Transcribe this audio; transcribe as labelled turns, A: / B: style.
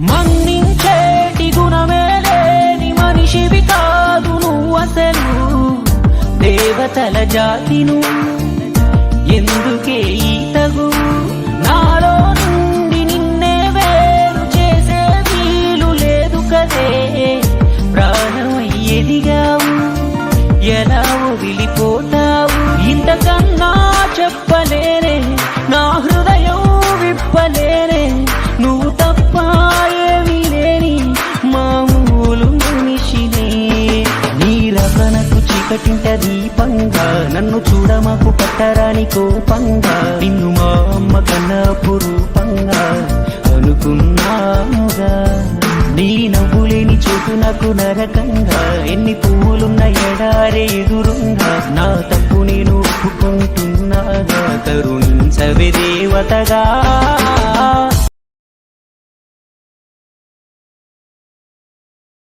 A: మన్నించేటి గుణమే లేని మనిషివి కాదు నువ్వు అసలు దేవతల జాతిను ఎందుకే ఈ తగు నాలో నుండి నిన్నే వేరు చేసే వీలు లేదు కదే ప్రాణమై ఎదిగావు ఎలా వదిలిపోతావు ఇంతకన్నా చెప్పలేనే నా హృదయం విప్పలేనే నువ్వు తప్ప ఏమీ లేని మామూలు మనిషినే నీ రకనకు చీకటింట దీపంగా నన్ను చూడమాకు పట్టరాని కోపంగా నిన్ను మా అమ్మ కన్నా పురూపంగా అనుకున్నానుగా నీ నవ్వులేని చోటు నాకు నరకంగా ఎన్ని పువ్వులున్న ఎడారే ఎదురుంగా నా తప్పు నేను ఒప్పుకుంటున్నాగా కరుణించవే దేవతగా